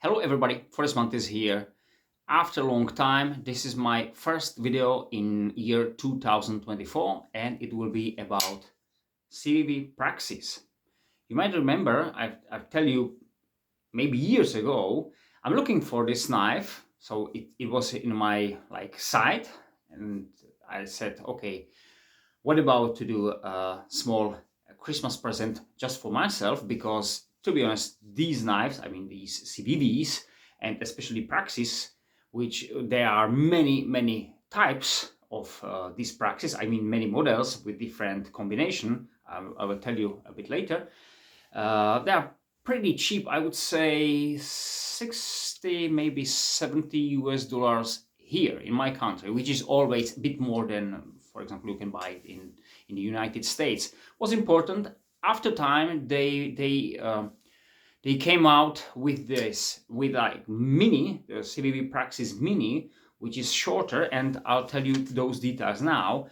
Hello everybody, Forest Montes here. After a long time, this is my first video in year 2024 and it will be about Civivi Praxis. You might remember, I've tell you maybe years ago, I'm looking for this knife. So it was in my site and I said, okay, what about to do a small Christmas present just for myself? Because to be honest, these knives, I mean these Civivis and especially Praxis, which there are many types of this Praxis. I mean many models with different combination. I will tell you a bit later. They are pretty cheap. I would say 60, maybe 70 US dollars here in my country, which is always a bit more than, for example, you can buy it in the United States. Was important. After time, they came out with this, with like mini, the Civivi Praxis Mini, which is shorter, and I'll tell you those details now.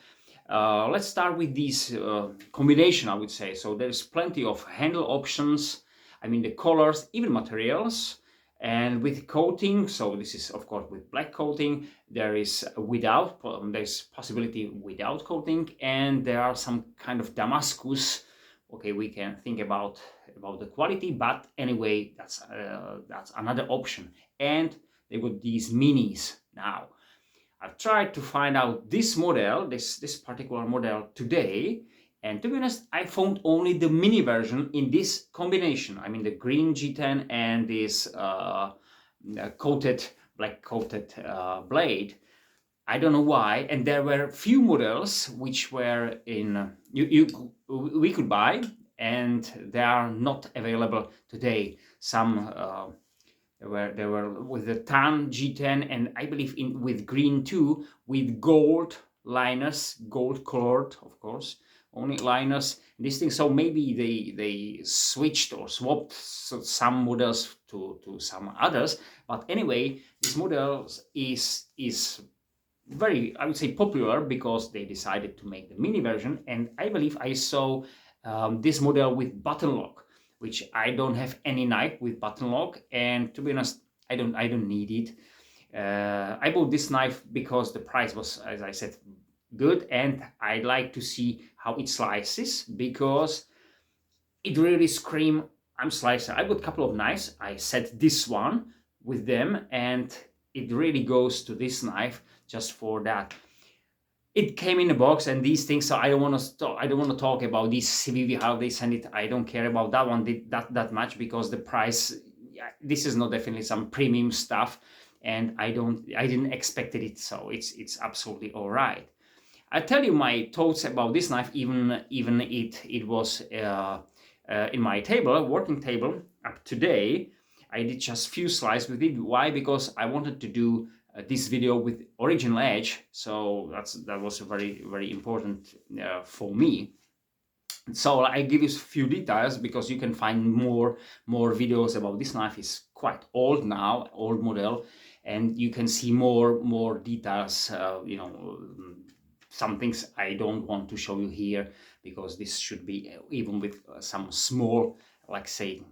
Let's start with this combination, I would say. So there's plenty of handle options, I mean the colors, even materials, and with coating. So this is of course with black coating. There is without, there's possibility without coating, and there are some kind of Damascus. Okay, we can think about the quality, but anyway, that's another option. And they got these minis now. I've tried to find out this model, this particular model today, and to be honest, I found only the mini version in this combination. I mean the green G10 and this black coated blade. I don't know why, and there were few models which were in we could buy, and they are not available today. Some they were with the tan G10, and I believe with green too, with gold liners, gold colored, of course, only liners. This thing, so maybe they switched or swapped some models to some others. But anyway, this model is very, I would say, popular because they decided to make the mini version, and I believe I saw this model with button lock, which I don't have any knife with button lock, and to be honest, I don't need it. I bought this knife because the price was, as I said, good, and I like to see how it slices because it really screams, I'm slicer. I got a couple of knives. I set this one with them, and it really goes to this knife just for that. It came in a box and these things, so I don't want to talk about this Civivi, how they send it. I don't care about that one that much because the price, yeah, this is not definitely some premium stuff, and I didn't expect it, so it's absolutely all right. I tell you my thoughts about this knife, even it was in my table, working table up today. I did just few slices with it. Why? Because I wanted to do this video with original edge, so that was very important for me. So I give you a few details because you can find more videos about this knife. It's quite old now, old model, and you can see more details. You know, some things I don't want to show you here because this should be even with some small, like say,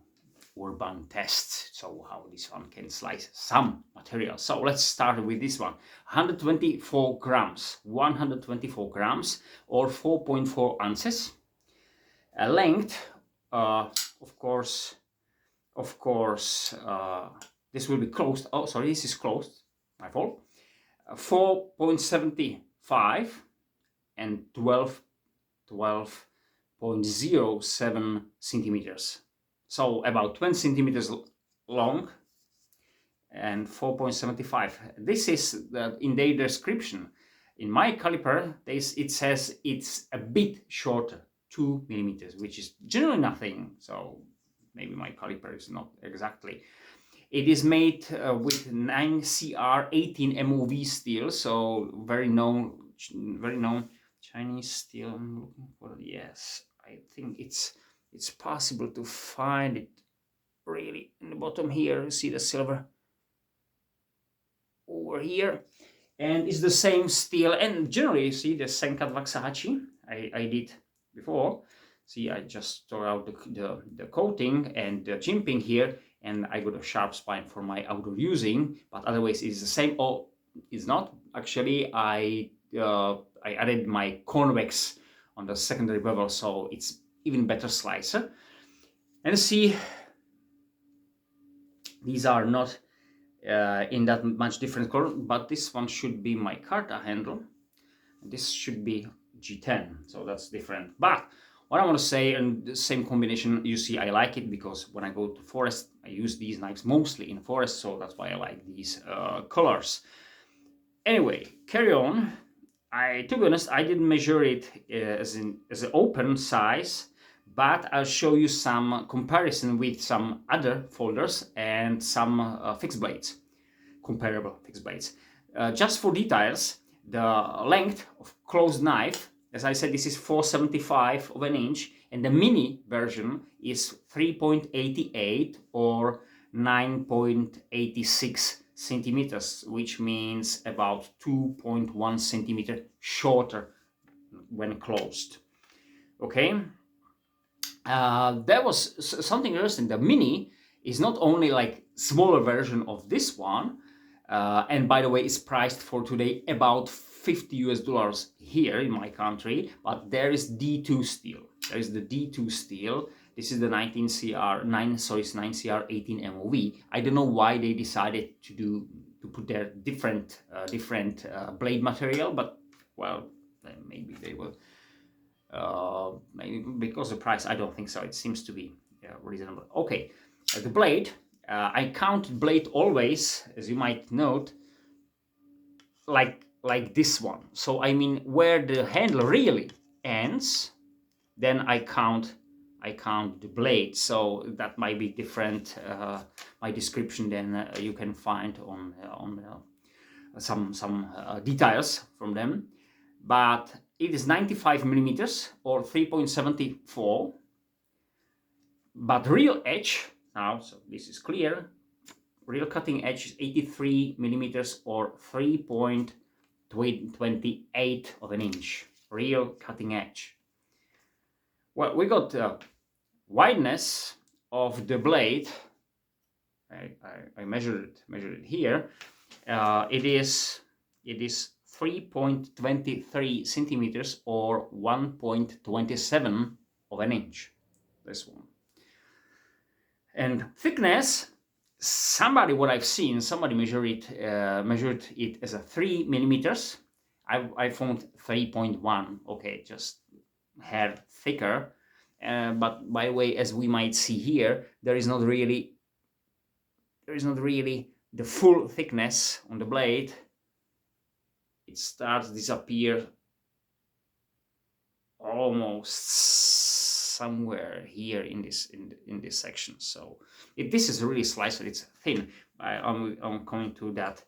urban tests, so how this one can slice some material. So let's start with this one. 124 grams, 124 grams or 4.4 ounces. Length, of course, this will be closed. Oh, sorry, this is closed, my fault. 4.75 and 12.07 centimeters. So about 20 centimeters long and 4.75. This is in their description. In my caliper, it says it's a bit shorter, 2 millimeters, which is generally nothing. So maybe my caliper is not exactly. It is made with 9CR18 MOV steel, so very known Chinese steel. I'm looking for, yes, I think it's possible to find it really in the bottom here. You see the silver over here, and it's the same steel. And generally, you see the Senkat Waxahachii I did before. See, I just tore out the coating and the jimping here. and I got a sharp spine for my outdoor using, but otherwise it's the same. Oh, it's not. Actually, I added my convex on the secondary bevel, so it's even better slicer. And see, these are not in that much different color, but this one should be my Carta handle. This should be G10, so that's different. But what I want to say, and the same combination, you see, I like it because when I go to forest, I use these knives mostly in forest, so that's why I like these colors. Anyway, carry on. To be honest, I didn't measure it as an open size, but I'll show you some comparison with some other folders and some fixed blades, comparable fixed blades. Just for details, the length of closed knife, as I said, this is 4/75 of an inch, and the mini version is 3.88 or 9.86 centimeters, which means about 2.1 centimeter shorter when closed. Okay, there was something interesting. The mini is not only like smaller version of this one, and by the way, it's priced for today about $50 here in my country, but there is D2 steel. There is the D2 steel. This is the 9CR18 MOV. I don't know why they decided to put their different blade material, but well, maybe they will. Maybe because of the price, I don't think so. It seems to be reasonable. Okay, the blade. I count blade always, as you might note, like this one. So I mean, where the handle really ends, then I count the blade. So that might be different. My description then you can find on some details from them. But it is 95 millimeters or 3.74. But real edge now, so this is clear. Real cutting edge is 83 millimeters or 3.28 of an inch. Real cutting edge. Well, we got wideness of the blade. I measured it here. It is 3.23 centimeters or 1.27 of an inch. This one. And thickness, what I've seen, somebody measured it as a 3 millimeters. I found 3.1. Okay, just hair thicker. But by the way, as we might see here, there is not really the full thickness on the blade. It starts to disappear almost somewhere here in this section. So this is really sliced. It's thin. I'm coming to that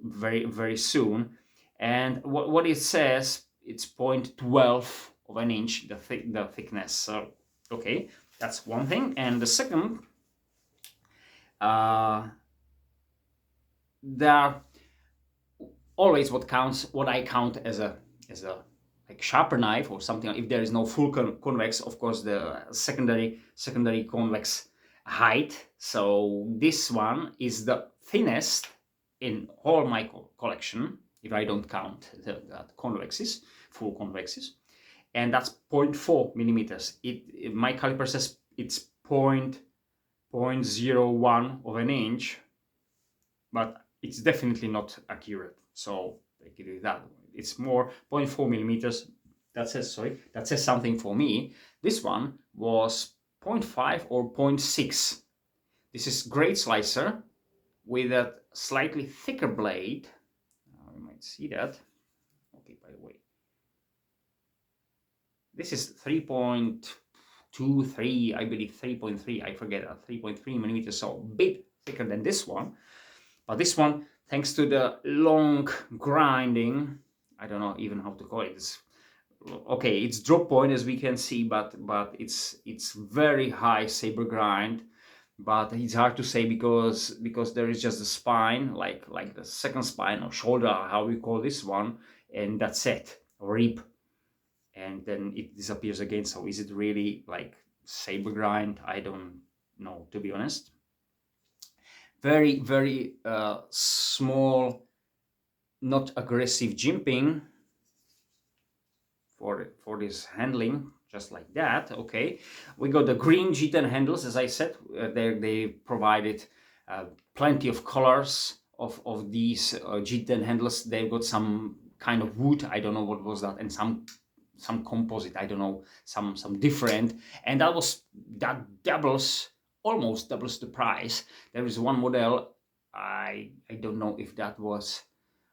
very soon. And what it says, it's 0.12 of an inch, the thickness. So okay, that's one thing. And the second, there are always what I count as a like sharper knife or something. If there is no full convex, of course the secondary convex height. So this one is the thinnest in all my collection, if I don't count that convexes, full convexes, and that's 0.4 millimeters. My caliper says it's 0.01 of an inch, but it's definitely not accurate. So I give you that. It's more 0.4 millimeters. That says something for me. This one was 0.5 or 0.6. This is great slicer with a slightly thicker blade. You might see that. Okay, by the way, this is 3.23, I believe 3.3. I forget that 3.3 millimeters. So a bit thicker than this one. But this one, thanks to the long grinding, I don't know even how to call it. It's drop point, as we can see, but it's very high saber grind. But it's hard to say because there is just the spine, like the second spine or shoulder, how we call this one, and that's it, rib, and then it disappears again. So is it really like saber grind? I don't no, to be honest. Very, very small, not aggressive jimping for this handling, just like that. Okay, we got the green G10 handles, as I said. They provided plenty of colors of these G10 handles. They've got some kind of wood, I don't know what was that, and some composite, I don't know, some different, and that almost doubles the price. There is one model, I don't know if that was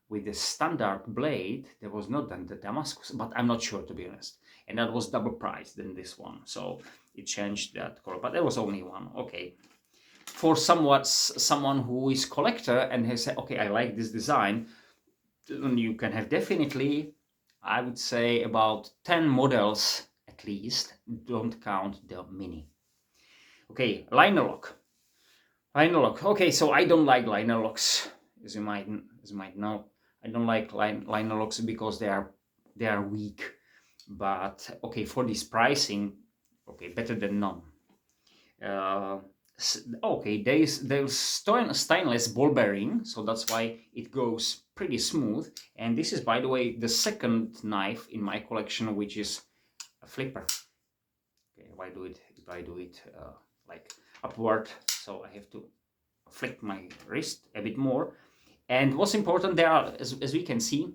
with the standard blade. There was not then the Damascus, but I'm not sure, to be honest, and that was double priced than this one, so it changed that color, but there was only one. Okay, for someone who is collector and has said, okay, I like this design, you can have definitely, I would say, about 10 models at least. Don't count the mini. Okay, liner lock. Okay, so I don't like liner locks, as you might know. I don't like liner locks because they are weak. But okay, for this pricing, okay, better than none. Okay, there's stainless ball bearing, so that's why it goes pretty smooth. And this is, by the way, the second knife in my collection which is a flipper. Okay, if I do it like upward, so I have to flick my wrist a bit more. And what's important, there are, as we can see,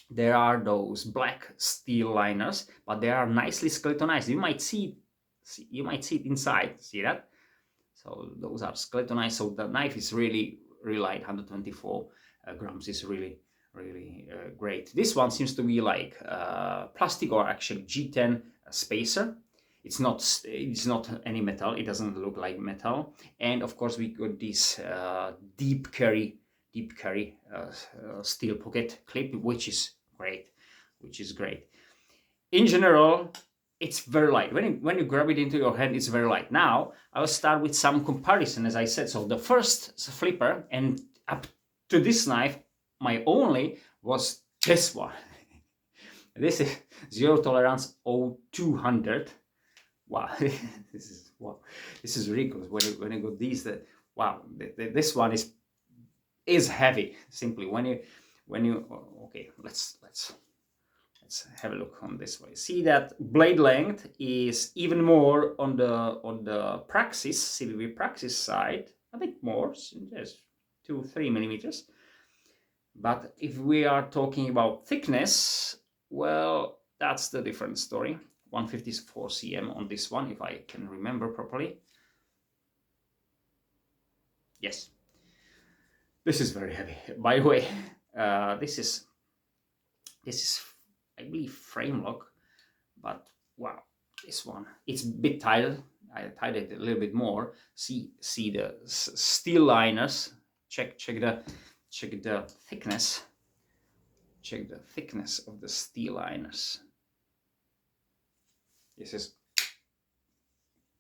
there are those black steel liners, but they are nicely skeletonized. You might see it inside. See that? So those are skeletonized. So the knife is really light. 124 grams is really great. This one seems to be like plastic, or actually G10 spacer. It's not any metal. It doesn't look like metal. And of course we got this deep carry steel pocket clip, which is great. In general, it's very light. When you grab it into your hand, it's very light. Now I will start with some comparison, as I said. So the first flipper, and up to this knife, my only was this one. This is zero tolerance 0200. Wow, this is ridiculous. When you got these, wow, this one is heavy. Simply when you okay, let's have a look on this way. See that blade length is even more on the Praxis, Civivi Praxis side, a bit more, just 2-3 millimeters. But if we are talking about thickness, well, that's the different story. 154 cm on this one, if I can remember properly. Yes, this is very heavy. By the way, this is I believe frame lock, but wow, this one, it's a bit tighter. I tied it a little bit more. See the steel liners. Check the thickness. Check the thickness of the steel liners. This is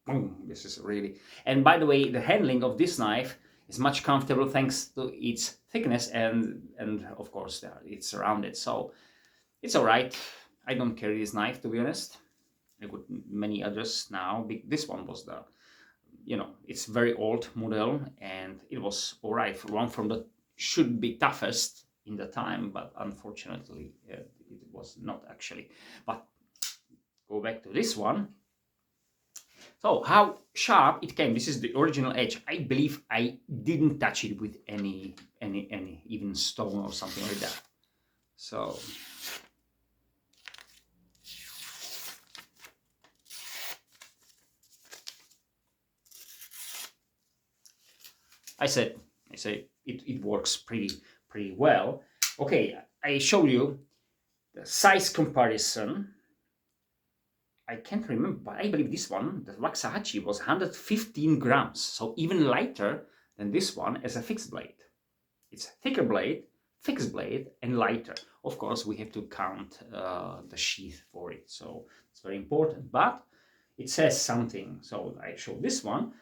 boom. This is really. And by the way, the handling of this knife is much comfortable thanks to its thickness, and of course it's rounded, so it's all right. I don't carry this knife, to be honest. I got many others now. This one was the, it's very old model, and it was all right. One from the should be toughest in the time, but unfortunately it was not actually. But go back to this one. So how sharp it came. This is the original edge. I believe I didn't touch it with any even stone or something like that. So I say it works pretty well. Okay, I showed you the size comparison. I can't remember, but I believe this one, the Waxahachie, was 115 grams, so even lighter than this one as a fixed blade. It's a thicker blade, fixed blade, and lighter. Of course, we have to count the sheath for it, so it's very important. But it says something. So I show this one.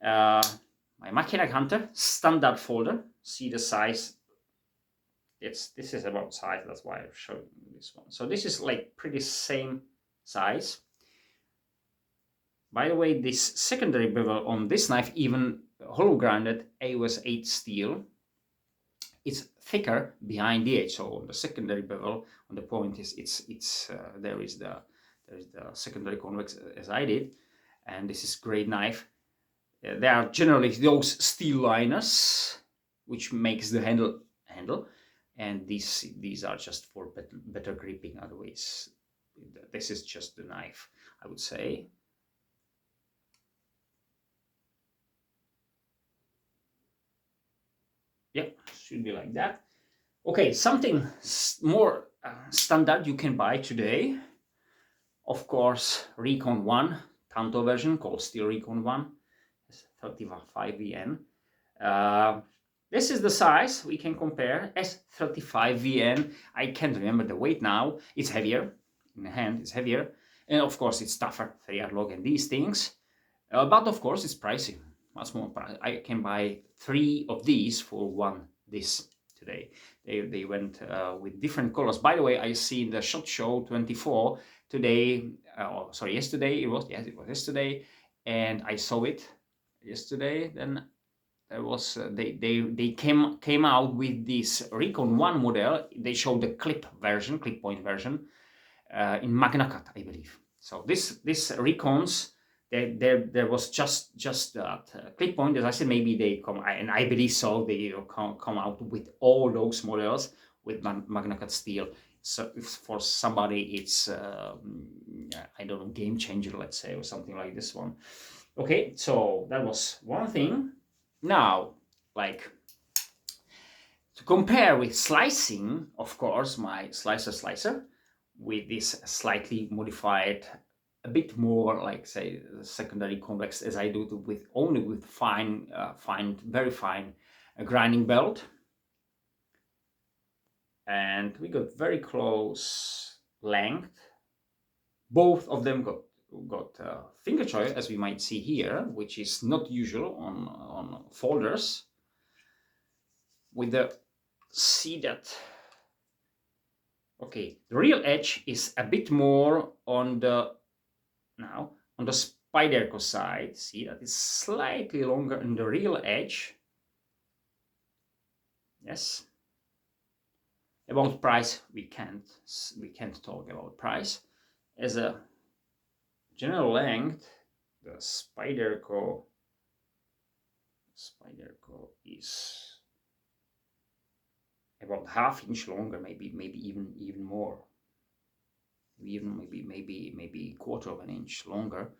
My Machina Hunter standard folder. See the size. This is about size. That's why I showed this one. So this is like pretty same size. By the way, this secondary bevel on this knife, even hollow grounded AOS 8 steel, it's thicker behind the edge. So on the secondary bevel, on the point is there is the secondary convex as I did, and this is great knife. They are generally those steel liners, which makes the handle, and these are just for better gripping. Otherwise, this is just the knife, I would say. Yeah, should be like that. Okay, something more standard you can buy today. Of course, Recon 1 Tanto version called Steel Recon 1. It's 35 VN. This is the size we can compare as 35 VN. I can't remember the weight now. It's heavier. In the hand, it's heavier. And of course, it's tougher, 3R log and these things. But of course, it's pricey. Much more price. I can buy 3 of these for 1 this today. They went with different colors. By the way, I see the SHOT Show 24 today. Sorry, yesterday it was. Yes, it was yesterday, and I saw it yesterday. Then there was they came out with this Recon 1 model. They showed the clip point version in Magna Cut, I believe. So this Recons. There was just that clip point. As I said, maybe they come, and I believe so. They come out with all those models with Magna Cut steel. So if for somebody, it's I don't know, game changer, let's say, or something like this one. Okay, so that was one thing. Now, like to compare with slicing, of course, my slicer with this slightly modified, a bit more like, say, secondary convex as I do with only with very fine grinding belt, and we got very close length. Both of them got finger choice, as we might see here, which is not usual on folders. With the see that. Okay, the real edge is a bit more on the Spyderco side. See that it's slightly longer on the real edge. Yes. About price, we can't talk about price. As a general length, the Spyderco is about ½ inch longer, maybe even more. Maybe 1/4 inch longer.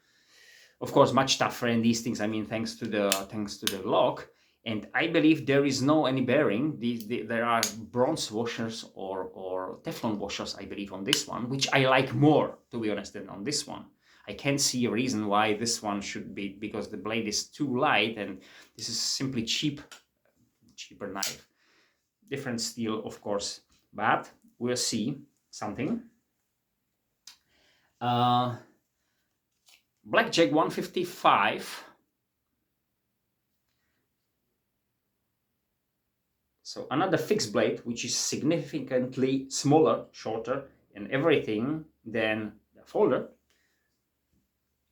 Of course, much tougher in these things. I mean, thanks to the lock. And I believe there is no any bearing. There are bronze washers or Teflon washers, I believe, on this one, which I like more, to be honest, than on this one. I can't see a reason why this one should be, because the blade is too light, and this is simply cheaper knife. Different steel, of course, but we'll see something. Blackjack 155. So another fixed blade, which is significantly smaller, shorter, and everything than the folder.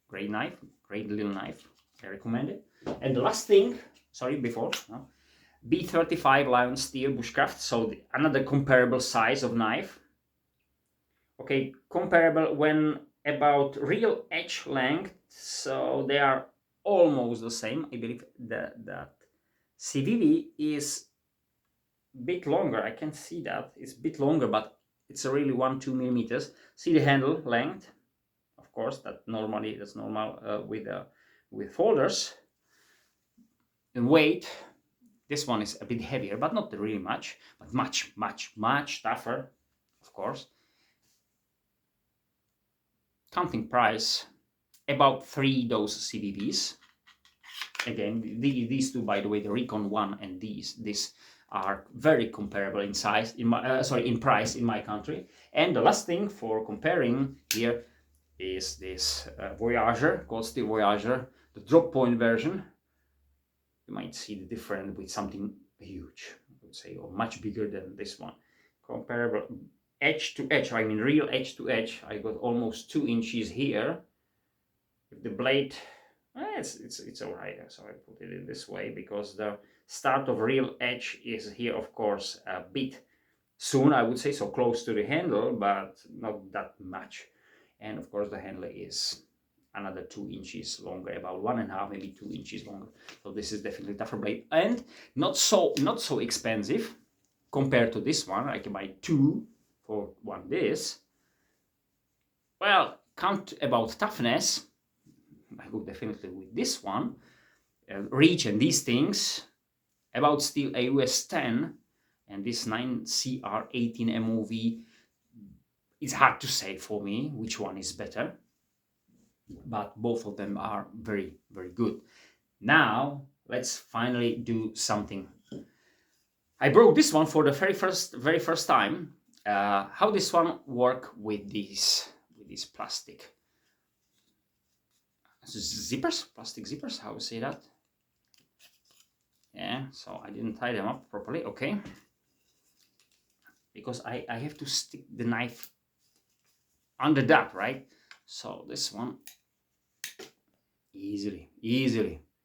Great knife, great little knife. I recommend it. And the last thing, sorry, before, B35 Lion Steel Bushcraft. So another comparable size of knife. Okay, comparable when about real edge length. So they are almost the same. I believe that Civivi is a bit longer. I can see that it's a bit longer, but it's really 1-2 millimeters. See the handle length, of course. That's normal with folders. And weight, this one is a bit heavier, but not really much, but much tougher, of course. Counting price, about 3 those CVVs. Again, these two, by the way, the Recon 1 and these are very comparable in size, in price in my country. And the last thing for comparing here is this Voyager, called Steel Voyager, the drop point version. You might see the difference with something huge, I would say, or much bigger than this one. Comparable edge to edge, I mean real edge to edge. I got almost 2 inches here. if the blade, it's all right. So I put it in this way because the start of real edge is here, of course, a bit soon, I would say, so close to the handle, but not that much. And of course the handle is another 2 inches longer, about 1.5, maybe 2 inches longer. So this is definitely tougher blade and not so expensive compared to this one. I can buy 2 for one this. Well, count about toughness, I go definitely with this one. Reach and these things, about still a US 10 and this 9CR18 MOV. It's hard to say for me which one is better, but both of them are very, very good. Now let's finally do something. I broke this one for the very first time. How this one work with this plastic zippers, plastic zippers, how to say that? Yeah, so I didn't tie them up properly, okay, because I have to stick the knife under that, right? So this one easily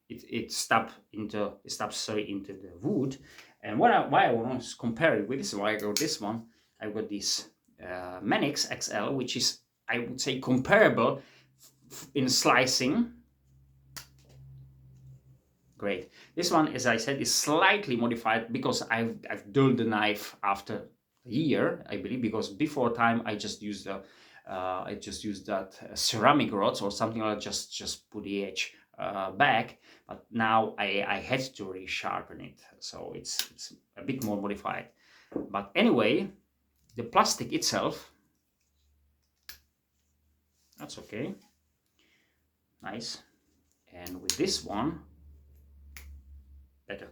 it stops into the wood. And why I want to compare it with this, why I got this one, I got this Manix XL, which is, I would say, comparable in slicing. Great. This one, as I said, is slightly modified because I've dulled the knife after a year, I believe, because before time I just used that ceramic rods or something like that, just put the edge back. But now I had to resharpen it, so it's a bit more modified. But anyway, the plastic itself, that's okay, nice. And with this one, better,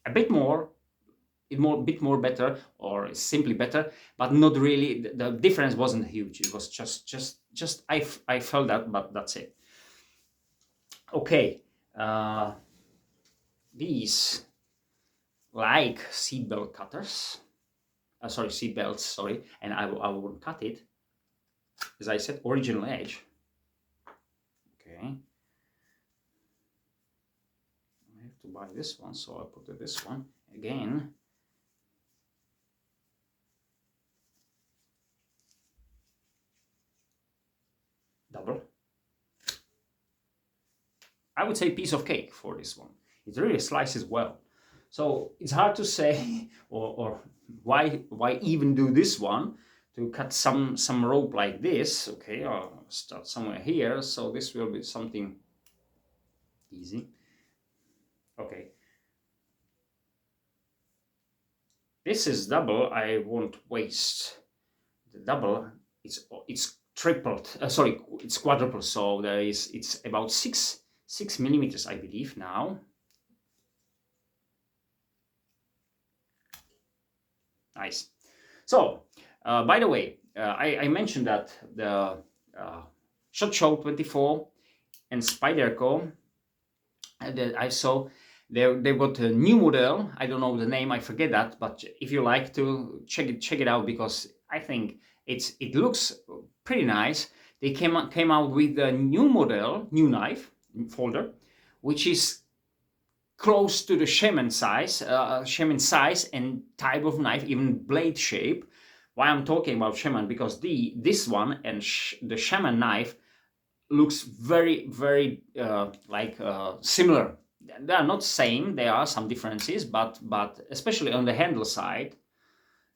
a bit more better, or simply better, but not really. The difference wasn't huge. It was just I felt that, but that's it. Okay, these like seatbelt cutters, seatbelts, sorry, and I won't cut it. As I said, original edge. Okay, I have to buy this one, so I put this one again. Double. I would say piece of cake for this one. It really slices well. So it's hard to say, or why even do this one, to cut some rope like this. Okay, I'll start somewhere here, so this will be something easy. Okay, this is double. I won't waste the double. It's tripled. Sorry, it's quadruple. So it's about 6 millimeters, I believe now. Nice. So, by the way, I mentioned that the SHOT Show 24 and Spyderco that I saw, they got a new model. I don't know the name, I forget that, but if you like to check it out, because I think it looks pretty nice. They came out with a new model, new knife folder, which is close to the shaman size and type of knife, even blade shape. Why I'm talking about shaman? Because this one and the shaman knife looks very similar. They are not same. There are some differences, but especially on the handle side,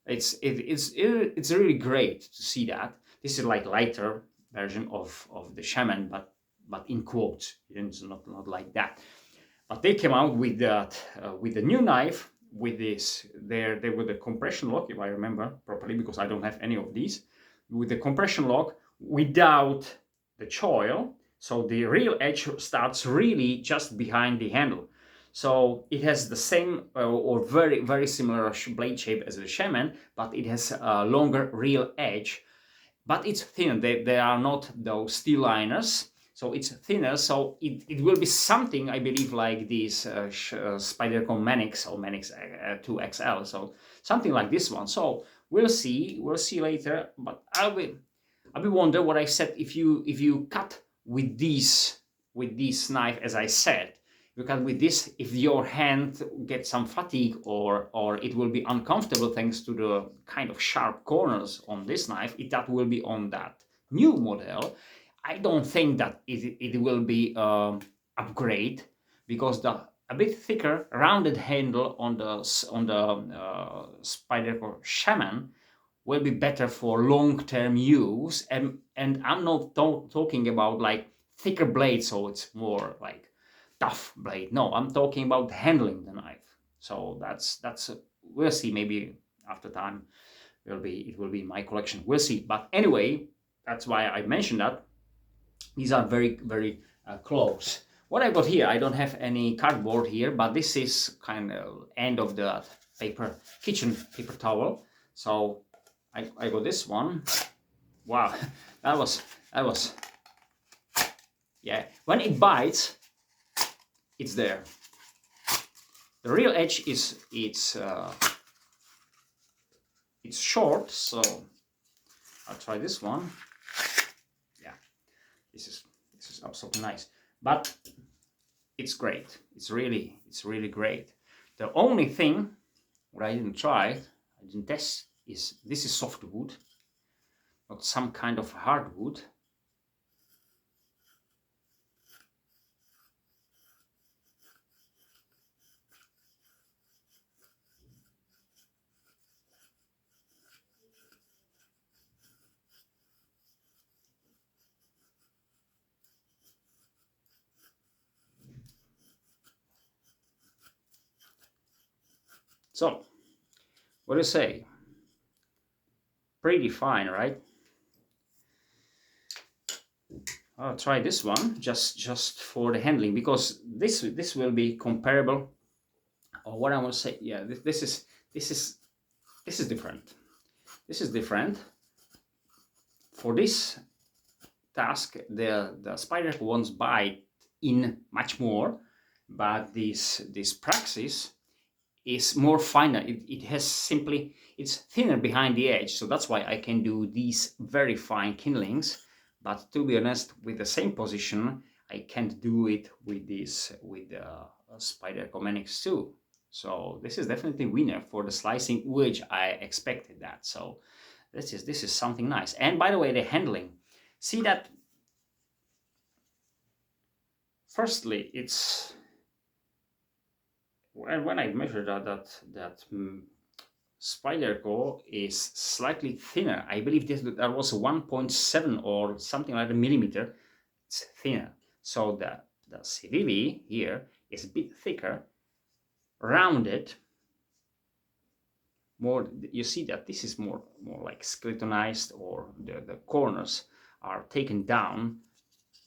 it's really great to see that. This is like lighter version of the shaman, but in quotes. It's not like that. But they came out with that with the new knife, with this there with the compression lock, if I remember properly, because I don't have any of these, with the compression lock without the choil. So the real edge starts really just behind the handle. So it has the same or very similar blade shape as the shaman, but it has a longer real edge. But it's thinner. They are not those steel liners. So it's thinner, so it will be something, I believe, like this Spyderco Manix or Manix 2XL, so something like this one. So we'll see later. But I'll be wonder what I said. If you cut with this knife, as I said, because with this, if your hand gets some fatigue or it will be uncomfortable thanks to the kind of sharp corners on this knife, that will be on that new model. I don't think that it will be upgrade, because a bit thicker rounded handle on the Spyderco Shaman will be better for long-term use, and I'm not talking about like thicker blade, so it's more like tough blade. No, I'm talking about handling the knife. So that's we'll see. Maybe after time it will be in my collection. We'll see. But anyway, that's why I mentioned that these are very close. What I got here, I don't have any cardboard here, but this is kind of end of the kitchen paper towel. So I got this one. Wow, that was yeah. When it bites, it's there. The real edge is it's short, so I'll try this one. Yeah, this is absolutely nice, but it's great. It's really great. The only thing what I didn't try, I didn't test, is this is softwood, not some kind of hardwood. So, what do you say? Pretty fine, right? I'll try this one just for the handling, because this will be comparable. Or what I want to say, yeah, this is different. This is different. For this task, the Spyderco won't bite in much more, but this Praxis is more finer. It has simply, it's thinner behind the edge, so that's why I can do these very fine kindlings. But to be honest, with the same position, I can't do it with this with the Spyderco Manix 2. So this is definitely winner for the slicing, which I expected that. So this is something nice. And by the way, the handling. See that? Firstly, it's when I measured that Spyderco is slightly thinner. I believe that was 1.7 or something like a millimeter. It's thinner. So the Civivi here is a bit thicker, rounded. More, you see that this is more like skeletonized, or the corners are taken down,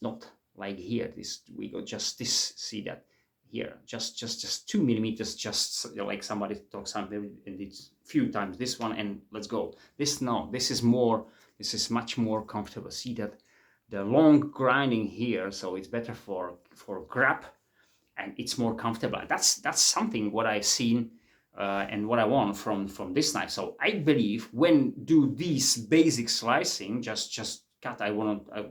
not like here. This we got just this. See that here, just 2 millimeters, just like somebody talks something, and it's few times this one, and let's go. This no, this is more. This is much more comfortable. See that the long grinding here, so it's better for grab, and it's more comfortable. That's something what I've seen. And what I want from this knife. So I believe when do these basic slicing, just cut, I want to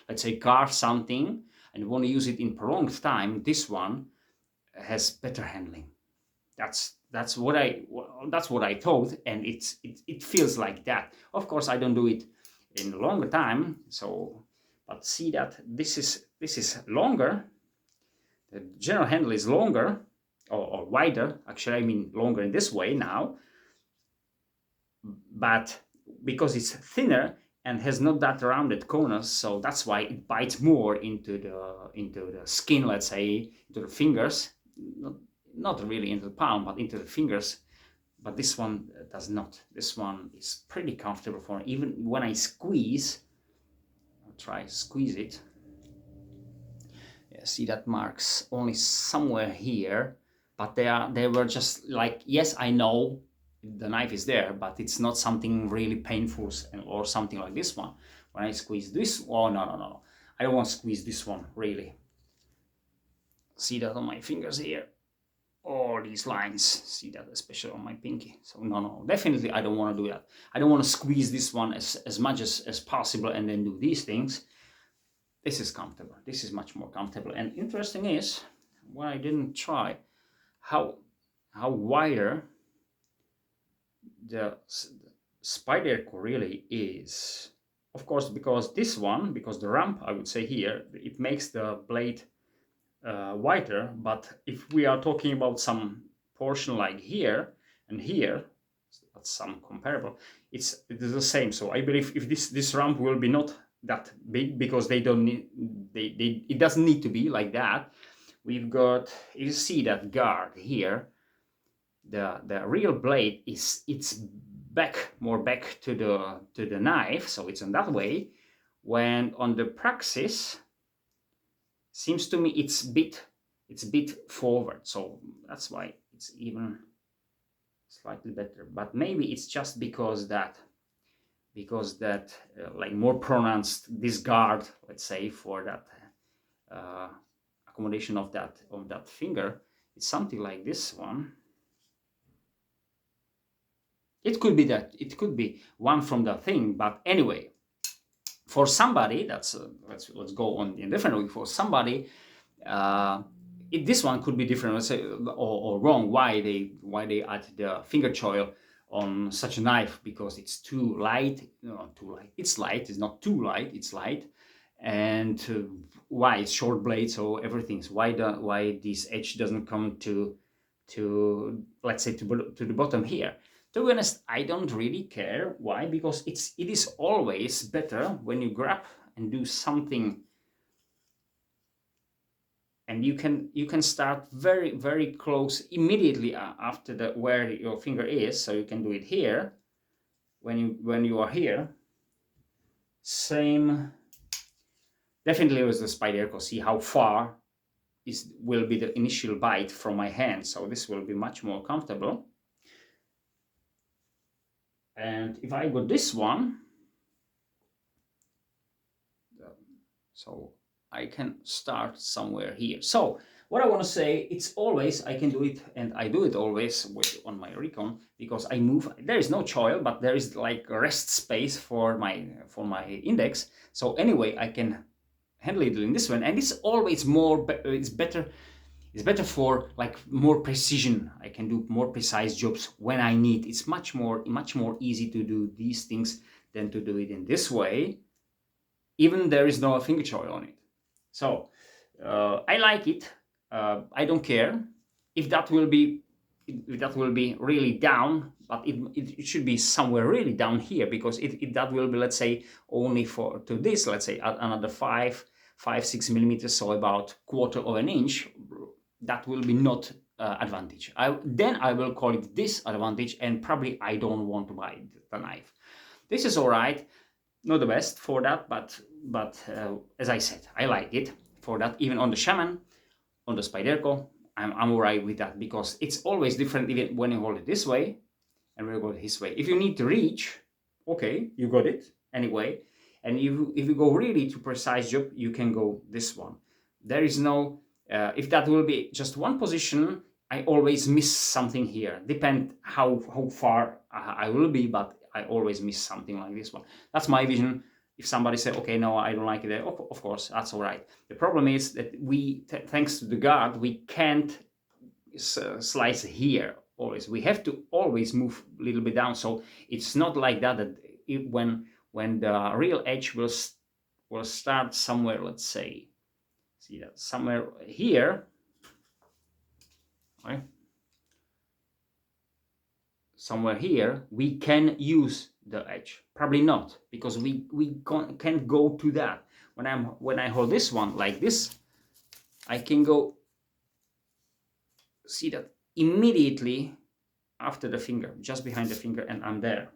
let's say carve something and want to use it in prolonged time, this one has better handling. That's what I thought, and it feels like that. Of course, I don't do it in a longer time. So, but see that this is longer. The general handle is longer. Or wider, actually, I mean longer in this way now, but because it's thinner and has not that rounded corners, so that's why it bites more into the skin, let's say, into the fingers, not really into the palm, but into the fingers. But this one does not. This one is pretty comfortable for me. Even when I squeeze, I'll try to squeeze it. Yeah, see that marks only somewhere here. But they were just like, yes, I know the knife is there, but it's not something really painful or something like this one. When I squeeze this, oh no, I don't want to squeeze this one, really. See that on my fingers here? All these lines, see that, especially on my pinky. So no, definitely I don't want to do that. I don't want to squeeze this one as much as possible and then do these things. this is comfortable. This is much more comfortable. And interesting is, what I didn't try, how wider the Spyderco really is. Of course, because the ramp, I would say here, it makes the blade wider. But if we are talking about some portion like here and here, that's some comparable, it is the same. So I believe if this ramp will be not that big, because they don't need, it doesn't need to be like that. We've got, you see that guard here, the real blade it's more back to the knife, so it's in that way. When on the Praxis, seems to me it's a bit forward, so that's why it's even slightly better. But maybe it's just because that like more pronounced this guard, let's say, for that accommodation of that finger. It's something like this one. It could be that, it could be one from the thing, but anyway, for somebody, that's let's go on in a different way. For somebody, this one could be different, let's say, or wrong. Why they add the finger choil on such a knife? Because it's too light. No, too light. It's light. It's not too light. It's light. And why it's short blade? So everything's why this edge doesn't come to let's say to the bottom here. To be honest, I don't really care. Why? Because it is always better when you grab and do something, and you can start very, very close immediately after where your finger is. So you can do it here when you are here. Same, definitely with the Spyderco. See how far will be the initial bite from my hand. So this will be much more comfortable. And if I go this one, so I can start somewhere here. So what I want to say, it's always, I can do it, and I do it always on my Recon, because I move, there is no choil, but there is like a rest space for my index. So anyway, I can handle it in this one, and it's always more, it's better for like more precision. I can do more precise jobs when I need. It's much more easy to do these things than to do it in this way. Even there is no finger choil on it. So I like it. I don't care if that will be really down, but it should be somewhere really down here, because that will be, let's say, only to this, let's say another 5-6 millimeters, so about 1/4 of an inch. That will be not advantage. Then I will call it disadvantage, and probably I don't want to buy the knife. This is all right, not the best for that, but as I said, I like it for that. Even on the Shaman, on the Spyderco, I'm all right with that, because it's always different even when you hold it this way and when you hold it this way. If you need to reach, okay, you got it anyway. And if you go really to precise job, you can go this one. There is no, if that will be just one position, I always miss something here. Depend how far I will be, but I always miss something like this one. That's my vision. If somebody say, okay, no, I don't like it, of course, that's all right. The problem is that thanks to the guard, we can't slice here always. We have to always move a little bit down. So it's not like that when the real edge will start somewhere, let's say, see that somewhere here, right? Somewhere here, we can use the edge. Probably not, because we can't go to that. When I hold this one like this, I can go, see that immediately after the finger, just behind the finger, and I'm there.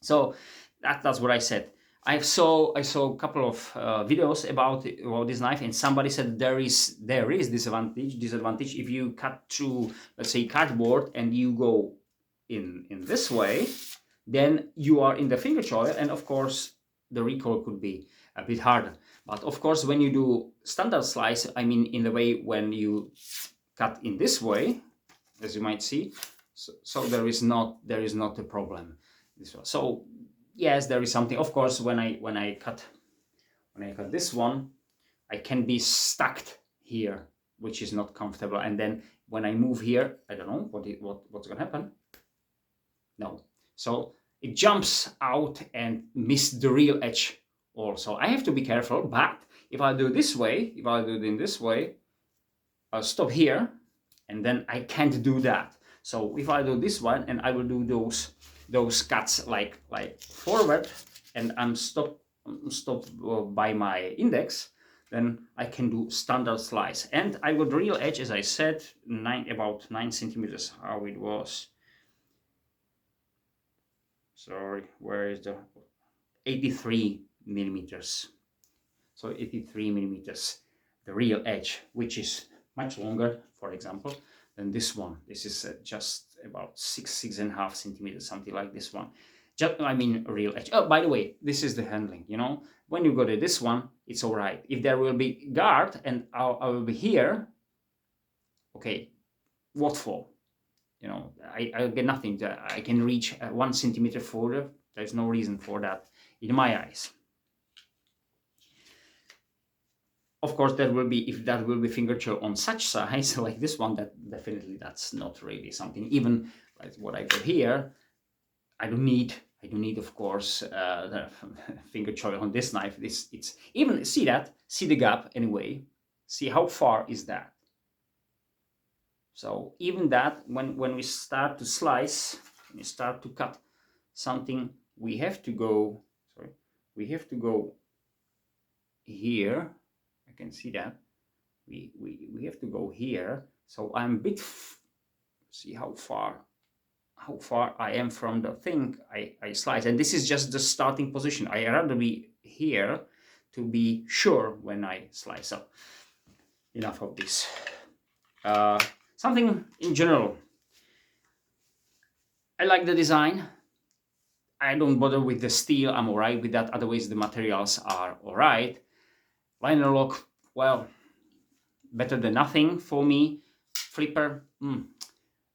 So that's what I said. I saw a couple of videos about this knife, and somebody said there is disadvantage if you cut through, let's say, cardboard, and you go in this way, then you are in the finger choil, and of course the recoil could be a bit harder. But of course, when you do standard slice, I mean in the way when you cut in this way, as you might see, so there is not a problem. So yes, there is something. Of course, when I cut when I cut this one, I can be stuck here, which is not comfortable. And then when I move here, I don't know what's gonna happen. No, so it jumps out and miss the real edge also. I have to be careful, but if I do this way, if I do it in this way, I'll stop here, and then I can't do that. So if I do this one, and I will do those cuts like forward, and I'm stopped by my index, then I can do standard slice. And I got real edge, as I said, about 9 centimeters, how it was. Sorry, where is the 83 millimeters? So 83 millimeters, the real edge, which is much longer, for example, than this one. This is just about 6.5 centimeters, something like this one. Just, I mean, real edge. Oh, by the way, this is the handling, you know. When you go to this one, it's all right. If there will be guard and I will be here, okay, what for? You know, I'll get nothing. I can reach 1 centimeter further. There's no reason for that in my eyes. Of course, that will be, if that will be finger choil on such size like this one, that definitely that's not really something. Even like what I got here, I don't need, of course, the finger choil on this knife. It's even, see the gap anyway. See how far is that? So even that, when we start to slice, when we start to cut something, we have to go, we have to go here. I can see that. We have to go here. So I'm a bit, see how far I am from the thing I slice. And this is just the starting position. I rather be here to be sure when I slice. So enough of this. Something in general. I like the design. I don't bother with the steel. I'm alright with that. Otherwise, the materials are alright. Liner lock, well, better than nothing for me. Flipper,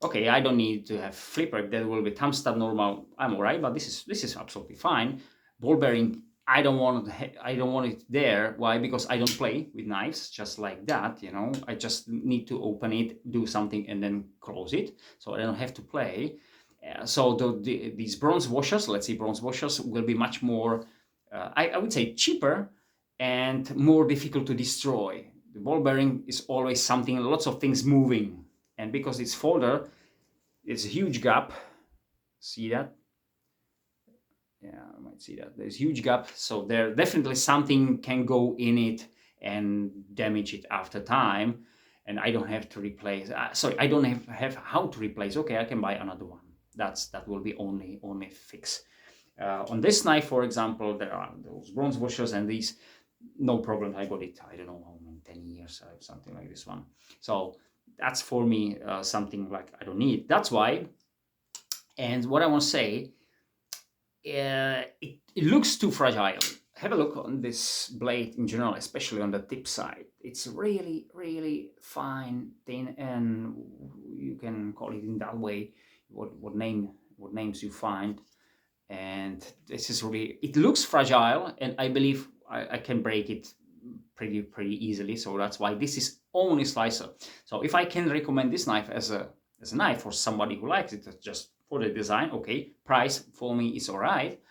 okay, I don't need to have flipper. That will be thumb stab normal. I'm alright, but this is absolutely fine. Ball bearing, I don't want it there. Why? Because I don't play with knives just like that. You know, I just need to open it, do something, and then close it. So I don't have to play. So these bronze washers, let's say bronze washers, will be much more, I would say, cheaper and more difficult to destroy. The ball bearing is always something, lots of things moving, and because it's folder, it's a huge gap. See that? Yeah, I might see that. There's a huge gap, so there definitely something can go in it and damage it after time, and I don't have to replace. Sorry, I don't have how to replace. Okay, I can buy another one. That will be only fix. On this knife, for example, there are those bronze washers, and these, no problem. I got it, I don't know how many, 10 years, something like this one. So that's for me something like I don't need. That's why. And what I want to say, it looks too fragile. Have a look on this blade in general, especially on the tip side. It's really, really fine, thin, and you can call it in that way. What names you find. And this is really, it looks fragile, and I believe I can break it pretty easily. So that's why this is only slicer. So if I can recommend this knife as a knife for somebody who likes it, just for the design, okay, price for me is all right,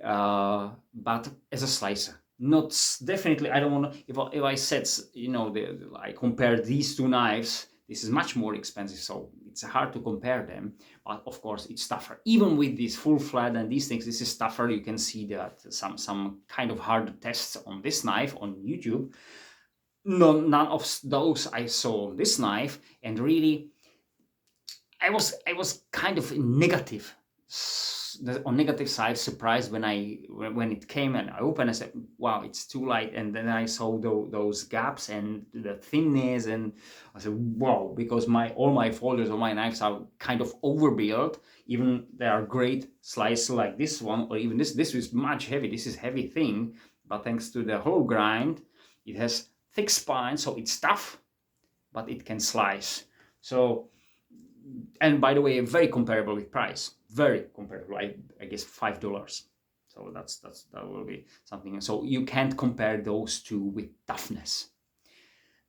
but as a slicer, not definitely. I don't want to, if I said, you know, I compare these two knives, this is much more expensive, so it's hard to compare them. But of course, it's tougher. Even with this full flat and these things, this is tougher. You can see that some kind of hard tests on this knife on YouTube. None of those I saw on this knife, and really, I was kind of negative, on negative side, surprised when it came and I opened. I said, wow, it's too light. And then I saw those gaps and the thinness, and I said, wow, because all my folders on my knives are kind of overbuilt. Even they are great slices like this one, or even this is much heavy. This is heavy thing, but thanks to the hollow grind, it has thick spine, so it's tough, but it can slice. So, and by the way, very comparable with price. Very comparable. I guess $5. So that will be something. So you can't compare those two with toughness.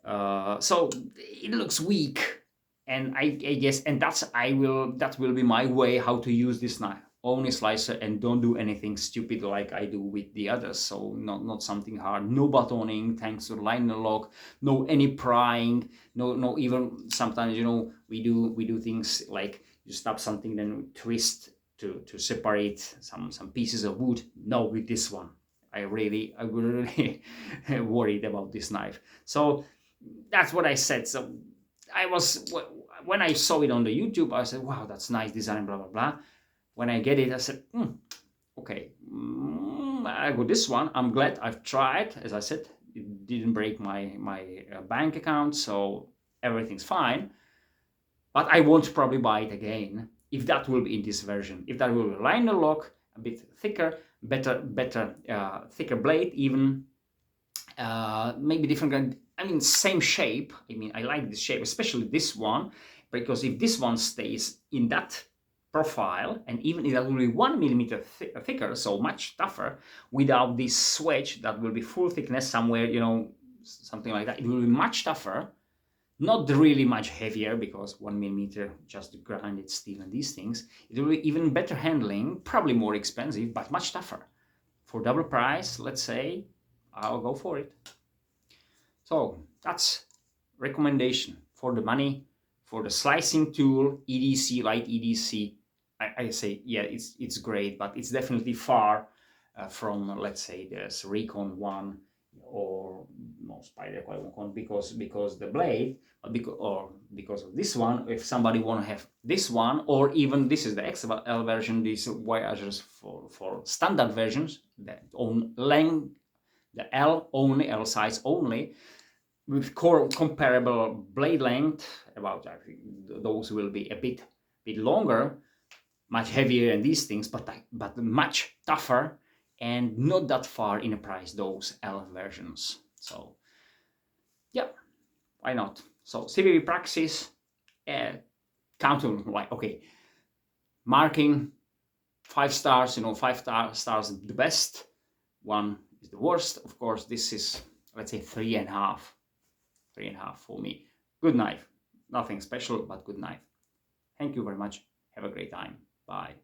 So it looks weak, and I guess, and that will be my way how to use this knife. Own a slicer and don't do anything stupid like I do with the others. So not something hard. No buttoning thanks to liner lock. No any prying. No even sometimes we do things like you stop something then twist to separate some pieces of wood. No, with this one I really worried about this knife. So that's what I said. So I was, when I saw it on the YouTube, I said, wow, that's nice design, blah blah blah. When I get it, I said, okay, I got this one. I'm glad I've tried. As I said, it didn't break my bank account, so everything's fine. But I won't probably buy it again if that will be in this version. If that will be liner lock, a bit thicker, better, thicker blade, even maybe different. I mean, same shape. I mean, I like this shape, especially this one, because if this one stays in that profile, and even if that will be 1 millimeter thicker, so much tougher, without this swedge that will be full thickness somewhere, something like that, it will be much tougher. Not really much heavier, because 1 millimeter just grinded steel and these things. It will be even better handling, probably more expensive, but much tougher. For double price, let's say, I'll go for it. So that's recommendation for the money, for the slicing tool, EDC, light EDC. I say, yeah, it's great, but it's definitely far from, let's say, the Recon 1 or no Spider Quad, because the blade, because of this one. If somebody want to have this one, or even this is the XL version, these Voyagers for standard versions, that own length, the L only, L size only, with comparable blade length, about, I think those will be a bit longer, much heavier than these things, but much tougher, and not that far in a price, those L versions. So yeah, why not? So Civivi Praxis, count them like, okay, marking 5 stars, 5 stars the best, 1 is the worst. Of course, this is, let's say, 3.5. 3.5 for me. Good knife. Nothing special, but good knife. Thank you very much. Have a great time. Bye.